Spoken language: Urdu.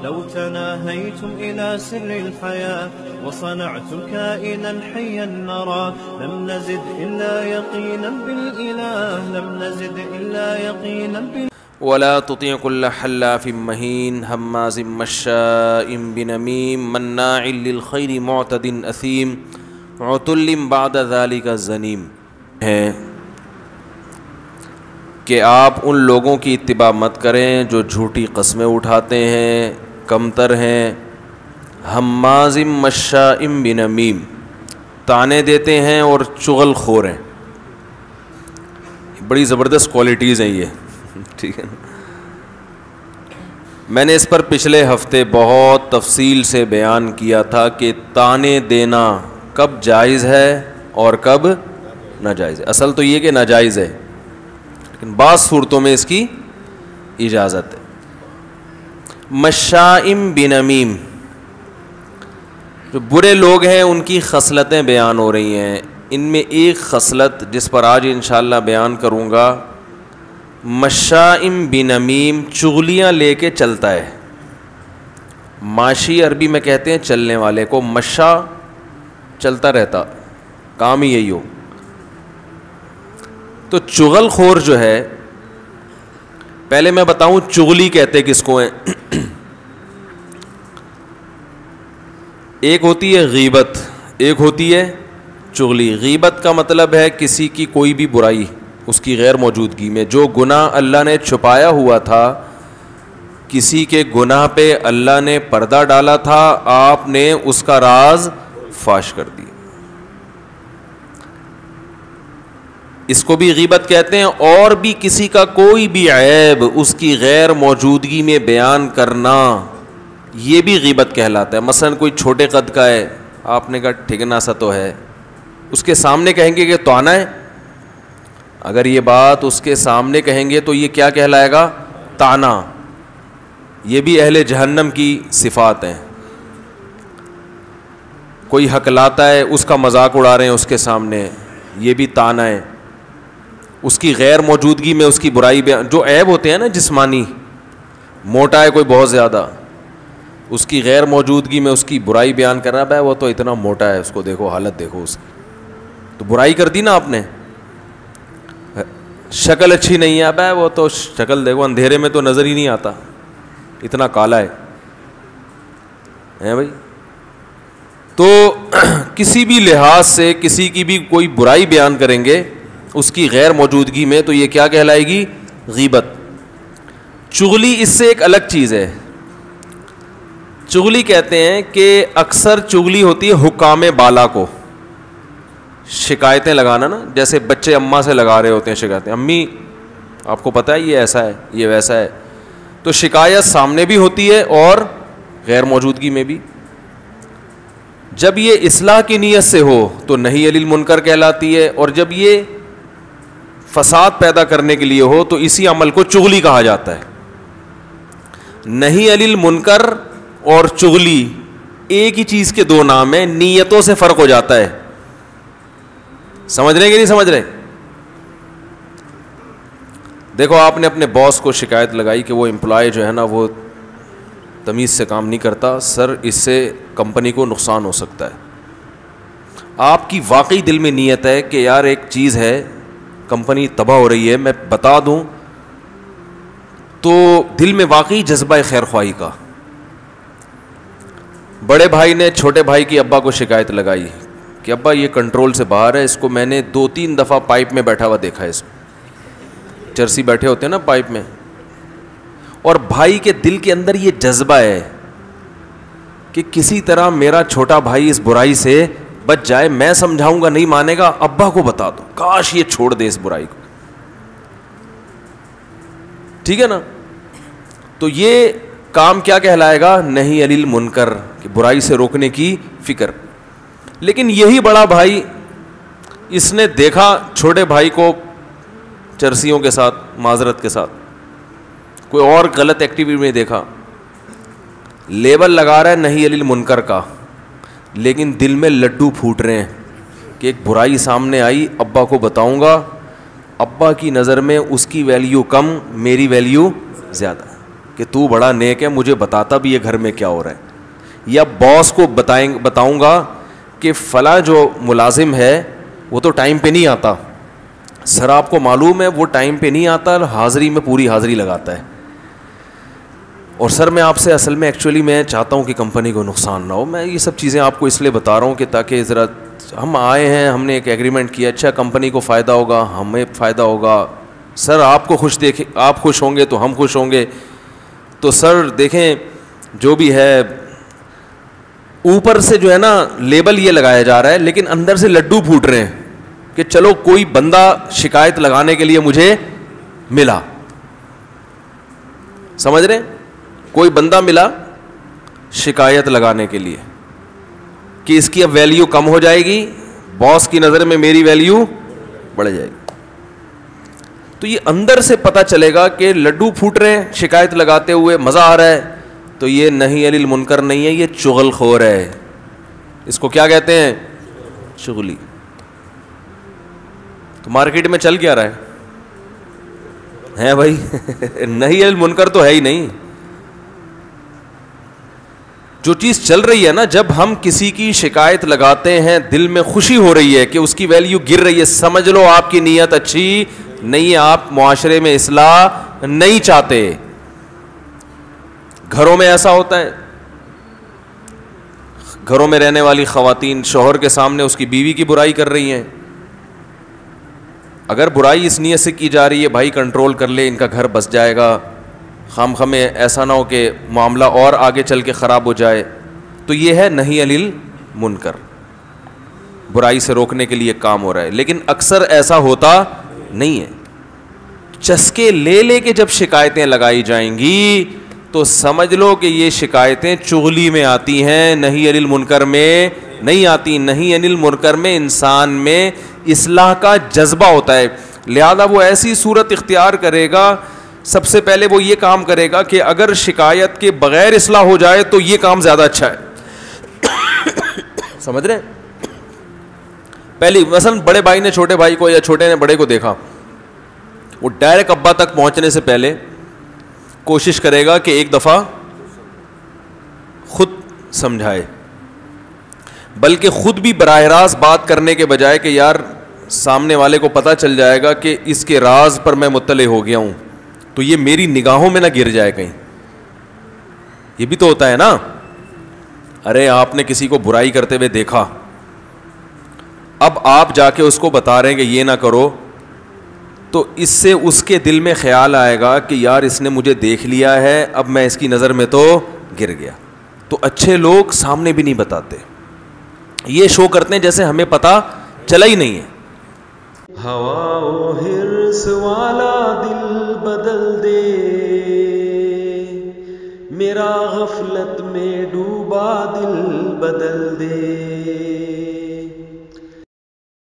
لو تناهيتم إلى سر الحياة وصنعتم كائنا حيا نرى لم نزد إلا يقينا بالإله لم نزد إلا يقينا بالإله ولا تطع كل حلاف مهين هماز مشاء بنميم مناع للخير معتد أثيم عتل بعد ذلك زنيم. ہے کہ آپ ان لوگوں کی اتباع مت کریں جو جھوٹی قسمیں اٹھاتے ہیں، کمتر ہیں، ہماز مشاء بنمیم، تانے دیتے ہیں اور چغل خور ہیں. بڑی زبردست کوالٹیز ہیں یہ، ٹھیک ہے نا. میں نے اس پر پچھلے ہفتے بہت تفصیل سے بیان کیا تھا کہ تانے دینا کب جائز ہے اور کب ناجائز ہے. اصل تو یہ کہ ناجائز ہے، لیکن بعض صورتوں میں اس کی اجازت ہے. مشائم بنمیم، جو برے لوگ ہیں ان کی خصلتیں بیان ہو رہی ہیں. ان میں ایک خصلت جس پر آج انشاءاللہ بیان کروں گا، مشائم بنمیم، چغلیاں لے کے چلتا ہے. ماشی عربی میں کہتے ہیں چلنے والے کو، مشا چلتا رہتا، کام ہی یہی ہو. تو چغل خور جو ہے، پہلے میں بتاؤں چغلی کہتے کس کو ہیں. ایک ہوتی ہے غیبت، ایک ہوتی ہے چغلی. غیبت کا مطلب ہے کسی کی کوئی بھی برائی اس کی غیر موجودگی میں. جو گناہ اللہ نے چھپایا ہوا تھا، کسی کے گناہ پہ اللہ نے پردہ ڈالا تھا، آپ نے اس کا راز فاش کر دیا، اس کو بھی غیبت کہتے ہیں. اور بھی کسی کا کوئی بھی عیب اس کی غیر موجودگی میں بیان کرنا، یہ بھی غیبت کہلاتا ہے. مثلا کوئی چھوٹے قد کا ہے، آپ نے کہا ٹھگنا سا تو ہے، اس کے سامنے کہیں گے کہ تونا ہے. اگر یہ بات اس کے سامنے کہیں گے تو یہ کیا کہلائے گا؟ تانا. یہ بھی اہل جہنم کی صفات ہیں. کوئی ہکلاتا ہے، اس کا مذاق اڑا رہے ہیں اس کے سامنے، یہ بھی تانا ہے. اس کی غیر موجودگی میں اس کی برائی بیان، جو عیب ہوتے ہیں نا جسمانی، موٹا ہے کوئی بہت زیادہ، اس کی غیر موجودگی میں اس کی برائی بیان کرنا، بھائی وہ تو اتنا موٹا ہے، اس کو دیکھو، حالت دیکھو اس کی، تو برائی کر دی نا آپ نے. شکل اچھی نہیں ہے، بھائی وہ تو شکل دیکھو، اندھیرے میں تو نظر ہی نہیں آتا، اتنا کالا ہے بھائی. تو کسی بھی لحاظ سے کسی کی بھی کوئی برائی بیان کریں گے اس کی غیر موجودگی میں، تو یہ کیا کہلائے گی؟ غیبت. چغلی اس سے ایک الگ چیز ہے. چغلی کہتے ہیں کہ اکثر چغلی ہوتی ہے حکام بالا کو شکایتیں لگانا نا، جیسے بچے اماں سے لگا رہے ہوتے ہیں شکایتیں، امی آپ کو پتہ ہے یہ ایسا ہے، یہ ویسا ہے. تو شکایت سامنے بھی ہوتی ہے اور غیر موجودگی میں بھی. جب یہ اصلاح کی نیت سے ہو تو نہی علی المنکر کہلاتی ہے، اور جب یہ فساد پیدا کرنے کے لیے ہو تو اسی عمل کو چغلی کہا جاتا ہے. نہی علی المنکر اور چغلی ایک ہی چیز کے دو نام ہیں، نیتوں سے فرق ہو جاتا ہے. سمجھ رہے کہ نہیں سمجھ رہے؟ دیکھو آپ نے اپنے باس کو شکایت لگائی کہ وہ امپلائی جو ہے نا وہ تمیز سے کام نہیں کرتا، سر اس سے کمپنی کو نقصان ہو سکتا ہے. آپ کی واقعی دل میں نیت ہے کہ یار ایک چیز ہے، کمپنی تباہ ہو رہی ہے، میں بتا دوں، تو دل میں واقعی جذبہ خیر خواہی کا. بڑے بھائی نے چھوٹے بھائی کی ابا کو شکایت لگائی کہ ابا یہ کنٹرول سے باہر ہے، اس کو میں نے 2-3 دفعہ پائپ میں بیٹھا ہوا دیکھا ہے، اس چرسی بیٹھے ہوتے ہیں نا پائپ میں. اور بھائی کے دل کے اندر یہ جذبہ ہے کہ کسی طرح میرا چھوٹا بھائی اس برائی سے بچ جائے. میں سمجھاؤں گا نہیں مانے گا، ابا کو بتا دو، کاش یہ چھوڑ دے اس برائی کو. ٹھیک ہے نا؟ تو یہ کام کیا کہلائے گا؟ نہی علی المنکر، کہ برائی سے روکنے کی فکر. لیکن یہی بڑا بھائی، اس نے دیکھا چھوٹے بھائی کو چرسیوں کے ساتھ، معذرت کے ساتھ کوئی اور غلط ایکٹیویٹی میں دیکھا، لیبل لگا رہا ہے نہی علی المنکر کا، لیکن دل میں لڈو پھوٹ رہے ہیں کہ ایک برائی سامنے آئی، ابا کو بتاؤں گا، ابا کی نظر میں اس کی ویلیو کم، میری ویلیو زیادہ. کہ تو بڑا نیک ہے, مجھے بتاتا بھی یہ گھر میں کیا ہو رہا ہے. یا باس کو بتاؤں گا کہ فلاں جو ملازم ہے وہ تو ٹائم پہ نہیں آتا, سر آپ کو معلوم ہے وہ ٹائم پہ نہیں آتا, حاضری میں پوری حاضری لگاتا ہے, اور سر میں آپ سے اصل میں ایکچولی میں چاہتا ہوں کہ کمپنی کو نقصان نہ ہو. میں یہ سب چیزیں آپ کو اس لیے بتا رہا ہوں کہ تاکہ ذرا ہم آئے ہیں, ہم نے ایک ایگریمنٹ کیا, اچھا کمپنی کو فائدہ ہوگا, ہمیں فائدہ ہوگا, سر آپ کو خوش دیکھیں, آپ خوش ہوں گے تو ہم خوش ہوں گے. تو سر دیکھیں جو بھی ہے اوپر سے جو ہے نا لیبل یہ لگایا جا رہا ہے, لیکن اندر سے لڈو پھوٹ رہے ہیں کہ چلو کوئی بندہ شکایت لگانے کے لیے مجھے ملا, سمجھ رہے ہیں, کوئی بندہ ملا شکایت لگانے کے لیے کہ اس کی اب ویلیو کم ہو جائے گی, باس کی نظر میں میری ویلیو بڑھ جائے گی. تو یہ اندر سے پتہ چلے گا کہ لڈو پھوٹ رہے ہیں شکایت لگاتے ہوئے, مزہ آ رہا ہے, تو یہ نہی عن المنکر نہیں ہے, یہ چغل خور ہے. اس کو کیا کہتے ہیں؟ چغلی. تو مارکیٹ میں چل کیا رہا ہے بھائی نہی عن المنکر تو ہے ہی نہیں. جو چیز چل رہی ہے نا, جب ہم کسی کی شکایت لگاتے ہیں دل میں خوشی ہو رہی ہے کہ اس کی ویلیو گر رہی ہے, سمجھ لو آپ کی نیت اچھی نہیں ہے, آپ معاشرے میں اصلاح نہیں چاہتے. گھروں میں ایسا ہوتا ہے, گھروں میں رہنے والی خواتین شوہر کے سامنے اس کی بیوی کی برائی کر رہی ہیں. اگر برائی اس نیت سے کی جا رہی ہے بھائی کنٹرول کر لے, ان کا گھر بس جائے گا, خام خمیں ایسا نہ ہو کہ معاملہ اور آگے چل کے خراب ہو جائے, تو یہ ہے نہی عن المنکر, برائی سے روکنے کے لیے کام ہو رہا ہے. لیکن اکثر ایسا ہوتا نہیں ہے. چسکے لے لے کے جب شکایتیں لگائی جائیں گی تو سمجھ لو کہ یہ شکایتیں چغلی میں آتی ہیں, نہی عن المنکر میں نہیں آتی. نہی عن المنکر میں انسان میں اصلاح کا جذبہ ہوتا ہے, لہذا وہ ایسی صورت اختیار کرے گا, سب سے پہلے وہ یہ کام کرے گا کہ اگر شکایت کے بغیر اصلاح ہو جائے تو یہ کام زیادہ اچھا ہے. سمجھ رہے ہیں؟ پہلی مثلا بڑے بھائی نے چھوٹے بھائی کو یا چھوٹے نے بڑے کو دیکھا, وہ ڈائریکٹ ابا تک پہنچنے سے پہلے کوشش کرے گا کہ ایک دفعہ خود سمجھائے, بلکہ خود بھی براہ راست بات کرنے کے بجائے کہ یار سامنے والے کو پتہ چل جائے گا کہ اس کے راز پر میں مطلع ہو گیا ہوں, تو یہ میری نگاہوں میں نہ گر جائے کہیں. یہ بھی تو ہوتا ہے نا, ارے آپ نے کسی کو برائی کرتے ہوئے دیکھا, اب آپ جا کے اس کو بتا رہے ہیں کہ یہ نہ کرو, تو اس سے اس کے دل میں خیال آئے گا کہ یار اس نے مجھے دیکھ لیا ہے, اب میں اس کی نظر میں تو گر گیا. تو اچھے لوگ سامنے بھی نہیں بتاتے, یہ شو کرتے ہیں جیسے ہمیں پتہ چلا ہی نہیں ہے. ہوا و حرص والا دل بدل دے, میرا غفلت میں ڈوبا دل بدل دے.